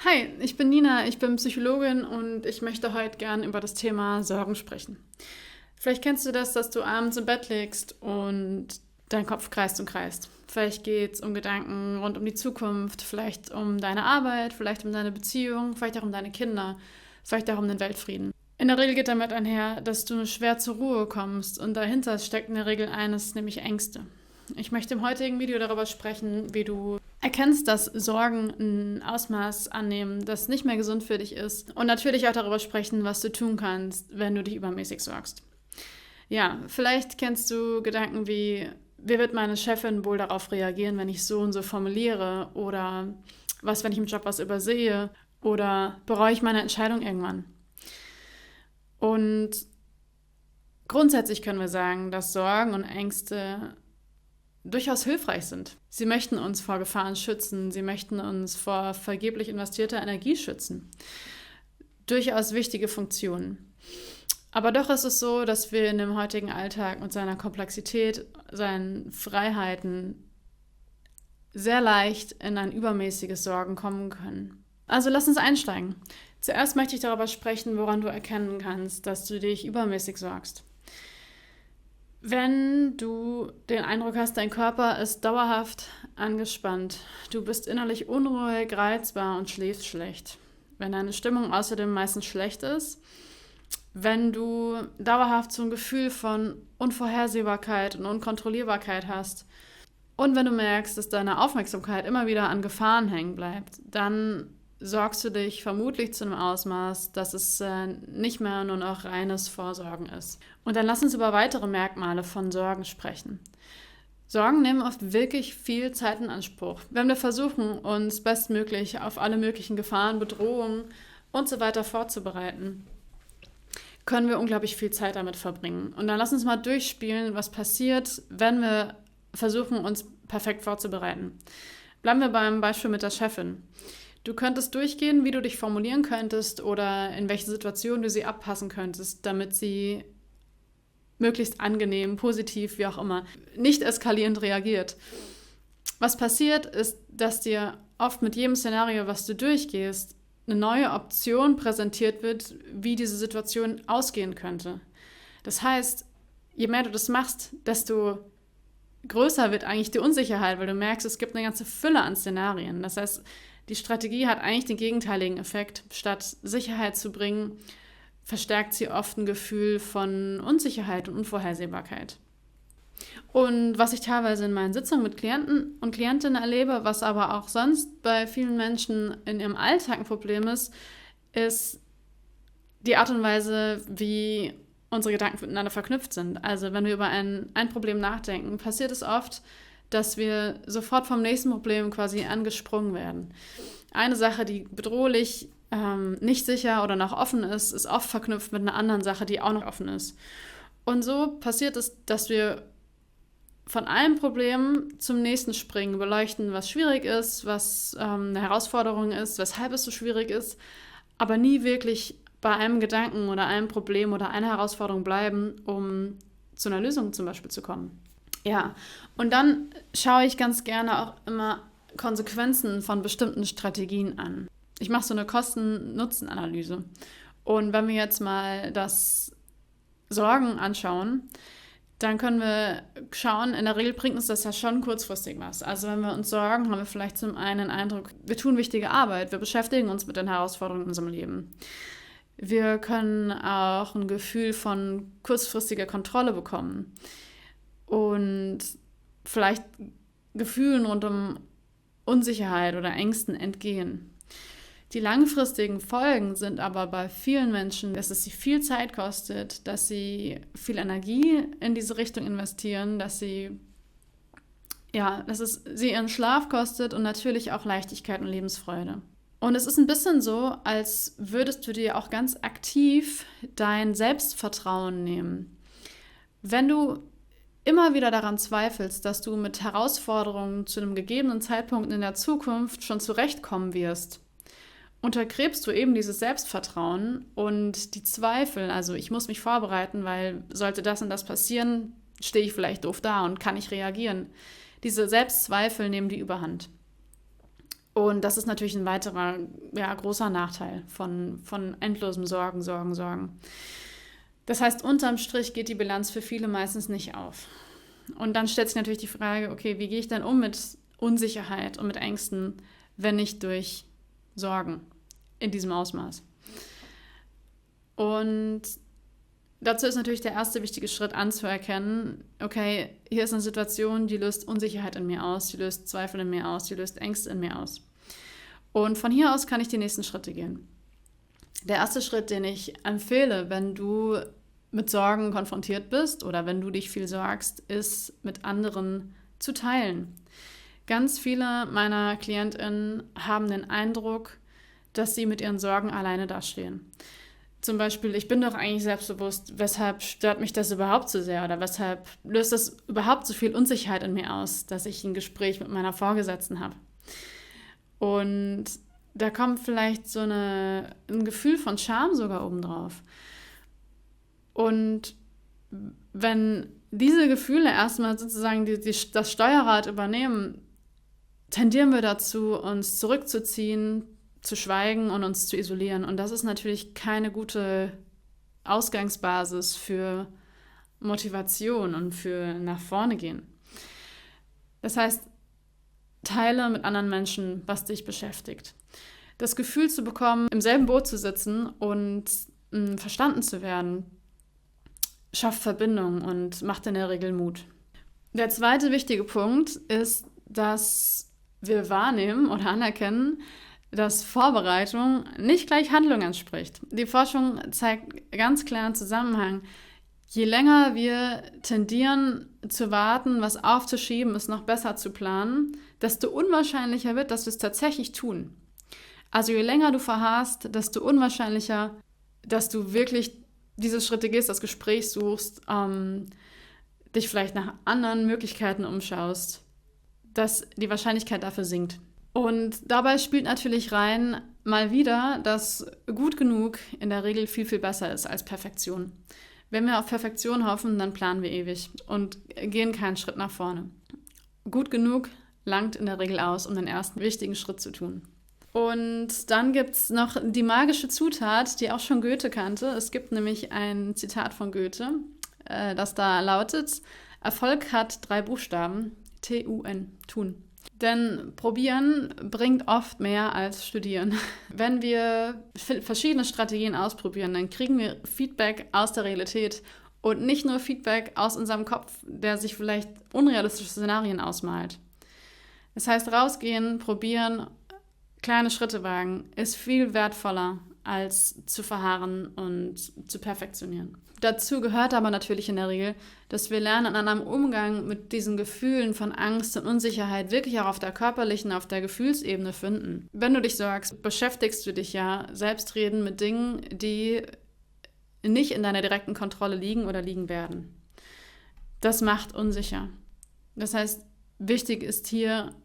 Hi, ich bin Nina, ich bin Psychologin und ich möchte heute gern über das Thema Sorgen sprechen. Vielleicht kennst du das, dass du abends im Bett liegst und dein Kopf kreist und kreist. Vielleicht geht es um Gedanken rund um die Zukunft, vielleicht um deine Arbeit, vielleicht um deine Beziehung, vielleicht auch um deine Kinder, vielleicht auch um den Weltfrieden. In der Regel geht damit einher, dass du schwer zur Ruhe kommst und dahinter steckt in der Regel eines, nämlich Ängste. Ich möchte im heutigen Video darüber sprechen, wie du erkennst, dass Sorgen ein Ausmaß annehmen, das nicht mehr gesund für dich ist. Und natürlich auch darüber sprechen, was du tun kannst, wenn du dich übermäßig sorgst. Ja, vielleicht kennst du Gedanken wie wird meine Chefin wohl darauf reagieren, wenn ich so und so formuliere? Oder was, wenn ich im Job was übersehe? Oder bereue ich meine Entscheidung irgendwann? Und grundsätzlich können wir sagen, dass Sorgen und Ängste durchaus hilfreich sind. Sie möchten uns vor Gefahren schützen, sie möchten uns vor vergeblich investierter Energie schützen. Durchaus wichtige Funktionen. Aber doch ist es so, dass wir in dem heutigen Alltag mit seiner Komplexität, seinen Freiheiten sehr leicht in ein übermäßiges Sorgen kommen können. Also lass uns einsteigen. Zuerst möchte ich darüber sprechen, woran du erkennen kannst, dass du dich übermäßig sorgst. Wenn du den Eindruck hast, dein Körper ist dauerhaft angespannt, du bist innerlich unruhig, reizbar und schläfst schlecht. Wenn deine Stimmung außerdem meistens schlecht ist, wenn du dauerhaft so ein Gefühl von Unvorhersehbarkeit und Unkontrollierbarkeit hast und wenn du merkst, dass deine Aufmerksamkeit immer wieder an Gefahren hängen bleibt, dann sorgst du dich vermutlich zu einem Ausmaß, dass es nicht mehr nur noch reines Vorsorgen ist. Und dann lass uns über weitere Merkmale von Sorgen sprechen. Sorgen nehmen oft wirklich viel Zeit in Anspruch. Wenn wir versuchen, uns bestmöglich auf alle möglichen Gefahren, Bedrohungen und so weiter vorzubereiten, können wir unglaublich viel Zeit damit verbringen. Und dann lass uns mal durchspielen, was passiert, wenn wir versuchen, uns perfekt vorzubereiten. Bleiben wir beim Beispiel mit der Chefin. Du könntest durchgehen, wie du dich formulieren könntest oder in welche Situation du sie abpassen könntest, damit sie möglichst angenehm, positiv, wie auch immer, nicht eskalierend reagiert. Was passiert, ist, dass dir oft mit jedem Szenario, was du durchgehst, eine neue Option präsentiert wird, wie diese Situation ausgehen könnte. Das heißt, je mehr du das machst, desto größer wird eigentlich die Unsicherheit, weil du merkst, es gibt eine ganze Fülle an Szenarien. Das heißt, die Strategie hat eigentlich den gegenteiligen Effekt. Statt Sicherheit zu bringen, verstärkt sie oft ein Gefühl von Unsicherheit und Unvorhersehbarkeit. Und was ich teilweise in meinen Sitzungen mit Klienten und Klientinnen erlebe, was aber auch sonst bei vielen Menschen in ihrem Alltag ein Problem ist die Art und Weise, wie unsere Gedanken miteinander verknüpft sind. Also wenn wir über ein Problem nachdenken, passiert es oft, dass wir sofort vom nächsten Problem quasi angesprungen werden. Eine Sache, die bedrohlich, nicht sicher oder noch offen ist, ist oft verknüpft mit einer anderen Sache, die auch noch offen ist. Und so passiert es, dass wir von einem Problem zum nächsten springen, beleuchten, was schwierig ist, was eine Herausforderung ist, weshalb es so schwierig ist, aber nie wirklich bei einem Gedanken oder einem Problem oder einer Herausforderung bleiben, um zu einer Lösung zum Beispiel zu kommen. Ja, und dann schaue ich ganz gerne auch immer Konsequenzen von bestimmten Strategien an. Ich mache so eine Kosten-Nutzen-Analyse. Und wenn wir jetzt mal das Sorgen anschauen, dann können wir schauen, in der Regel bringt uns das ja schon kurzfristig was. Also wenn wir uns sorgen, haben wir vielleicht zum einen den Eindruck, wir tun wichtige Arbeit, wir beschäftigen uns mit den Herausforderungen in unserem Leben. Wir können auch ein Gefühl von kurzfristiger Kontrolle bekommen. Und vielleicht Gefühlen rund um Unsicherheit oder Ängsten entgehen. Die langfristigen Folgen sind aber bei vielen Menschen, dass es sie viel Zeit kostet, dass sie viel Energie in diese Richtung investieren, dass es sie ihren Schlaf kostet und natürlich auch Leichtigkeit und Lebensfreude. Und es ist ein bisschen so, als würdest du dir auch ganz aktiv dein Selbstvertrauen nehmen. Wenn du immer wieder daran zweifelst, dass du mit Herausforderungen zu einem gegebenen Zeitpunkt in der Zukunft schon zurechtkommen wirst, untergräbst du eben dieses Selbstvertrauen und die Zweifel, also ich muss mich vorbereiten, weil sollte das und das passieren, stehe ich vielleicht doof da und kann nicht reagieren. Diese Selbstzweifel nehmen die Überhand. Und das ist natürlich ein weiterer, großer Nachteil von endlosem Sorgen, Sorgen, Sorgen. Das heißt, unterm Strich geht die Bilanz für viele meistens nicht auf. Und dann stellt sich natürlich die Frage, okay, wie gehe ich denn um mit Unsicherheit und mit Ängsten, wenn nicht durch Sorgen in diesem Ausmaß? Und dazu ist natürlich der erste wichtige Schritt anzuerkennen, okay, hier ist eine Situation, die löst Unsicherheit in mir aus, die löst Zweifel in mir aus, die löst Ängste in mir aus. Und von hier aus kann ich die nächsten Schritte gehen. Der erste Schritt, den ich empfehle, wenn du mit Sorgen konfrontiert bist oder wenn du dich viel sorgst, ist, mit anderen zu teilen. Ganz viele meiner KlientInnen haben den Eindruck, dass sie mit ihren Sorgen alleine dastehen. Zum Beispiel, ich bin doch eigentlich selbstbewusst, weshalb stört mich das überhaupt so sehr oder weshalb löst das überhaupt so viel Unsicherheit in mir aus, dass ich ein Gespräch mit meiner Vorgesetzten habe. Und da kommt vielleicht so ein Gefühl von Scham sogar obendrauf. Und wenn diese Gefühle erstmal sozusagen das Steuerrad übernehmen, tendieren wir dazu, uns zurückzuziehen, zu schweigen und uns zu isolieren. Und das ist natürlich keine gute Ausgangsbasis für Motivation und für nach vorne gehen. Das heißt, teile mit anderen Menschen, was dich beschäftigt. Das Gefühl zu bekommen, im selben Boot zu sitzen und verstanden zu werden, schafft Verbindung und macht in der Regel Mut. Der zweite wichtige Punkt ist, dass wir wahrnehmen oder anerkennen, dass Vorbereitung nicht gleich Handlung entspricht. Die Forschung zeigt ganz klar einen Zusammenhang. Je länger wir tendieren zu warten, was aufzuschieben, es noch besser zu planen, desto unwahrscheinlicher wird, dass wir es tatsächlich tun. Also je länger du verharrst, desto unwahrscheinlicher, dass du wirklich diese Schritte gehst, das Gespräch suchst, dich vielleicht nach anderen Möglichkeiten umschaust, dass die Wahrscheinlichkeit dafür sinkt. Und dabei spielt natürlich rein mal wieder, dass gut genug in der Regel viel, viel besser ist als Perfektion. Wenn wir auf Perfektion hoffen, dann planen wir ewig und gehen keinen Schritt nach vorne. Gut genug langt in der Regel aus, um den ersten wichtigen Schritt zu tun. Und dann gibt es noch die magische Zutat, die auch schon Goethe kannte. Es gibt nämlich ein Zitat von Goethe, das da lautet: Erfolg hat 3 Buchstaben, T-U-N, tun. Denn probieren bringt oft mehr als studieren. Wenn wir verschiedene Strategien ausprobieren, dann kriegen wir Feedback aus der Realität und nicht nur Feedback aus unserem Kopf, der sich vielleicht unrealistische Szenarien ausmalt. Das heißt, rausgehen, probieren, kleine Schritte wagen, ist viel wertvoller, als zu verharren und zu perfektionieren. Dazu gehört aber natürlich in der Regel, dass wir lernen, an einem Umgang mit diesen Gefühlen von Angst und Unsicherheit wirklich auch auf der körperlichen, auf der Gefühlsebene finden. Wenn du dich sorgst, beschäftigst du dich ja selbstredend mit Dingen, die nicht in deiner direkten Kontrolle liegen oder liegen werden. Das macht unsicher. Das heißt, wichtig ist hier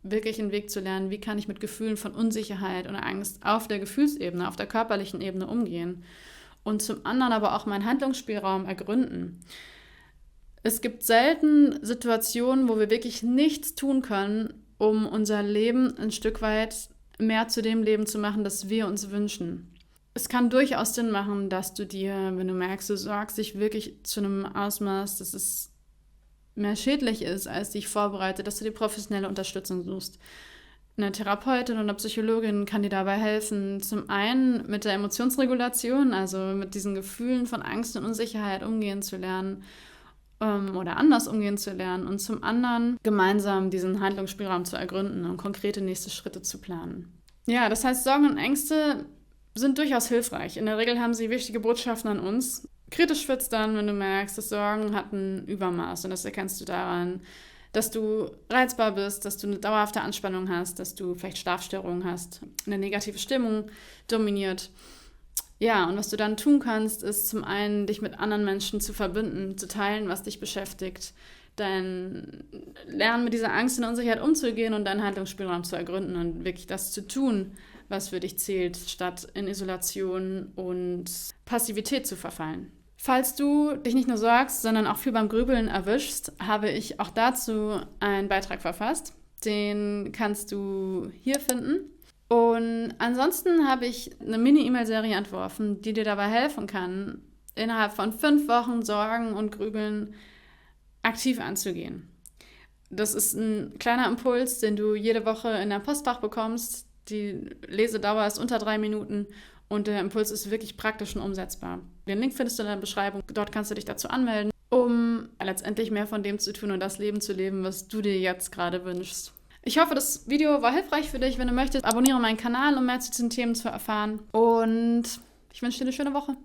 wirklich einen Weg zu lernen, wie kann ich mit Gefühlen von Unsicherheit oder Angst auf der Gefühlsebene, auf der körperlichen Ebene umgehen und zum anderen aber auch meinen Handlungsspielraum ergründen. Es gibt selten Situationen, wo wir wirklich nichts tun können, um unser Leben ein Stück weit mehr zu dem Leben zu machen, das wir uns wünschen. Es kann durchaus Sinn machen, dass du dir, wenn du merkst, du sorgst dich wirklich zu einem Ausmaß, dass es mehr schädlich ist, als dich vorbereitet, dass du dir professionelle Unterstützung suchst. Eine Therapeutin oder eine Psychologin kann dir dabei helfen, zum einen mit der Emotionsregulation, also mit diesen Gefühlen von Angst und Unsicherheit umgehen zu lernen oder anders umgehen zu lernen und zum anderen gemeinsam diesen Handlungsspielraum zu ergründen und konkrete nächste Schritte zu planen. Ja, das heißt, Sorgen und Ängste sind durchaus hilfreich. In der Regel haben sie wichtige Botschaften an uns. Kritisch wird es dann, wenn du merkst, dass Sorgen hat ein Übermaß und das erkennst du daran, dass du reizbar bist, dass du eine dauerhafte Anspannung hast, dass du vielleicht Schlafstörungen hast, eine negative Stimmung dominiert. Ja, und was du dann tun kannst, ist zum einen, dich mit anderen Menschen zu verbinden, zu teilen, was dich beschäftigt, dein Lernen mit dieser Angst und Unsicherheit umzugehen und deinen Handlungsspielraum zu ergründen und wirklich das zu tun, was für dich zählt, statt in Isolation und Passivität zu verfallen. Falls du dich nicht nur sorgst, sondern auch viel beim Grübeln erwischst, habe ich auch dazu einen Beitrag verfasst. Den kannst du hier finden. Und ansonsten habe ich eine Mini-E-Mail-Serie entworfen, die dir dabei helfen kann, innerhalb von 5 Wochen Sorgen und Grübeln aktiv anzugehen. Das ist ein kleiner Impuls, den du jede Woche in deinem Postfach bekommst. Die Lesedauer ist unter 3 Minuten und der Impuls ist wirklich praktisch und umsetzbar. Den Link findest du in der Beschreibung. Dort kannst du dich dazu anmelden, um letztendlich mehr von dem zu tun und das Leben zu leben, was du dir jetzt gerade wünschst. Ich hoffe, das Video war hilfreich für dich. Wenn du möchtest, abonniere meinen Kanal, um mehr zu diesen Themen zu erfahren. Und ich wünsche dir eine schöne Woche.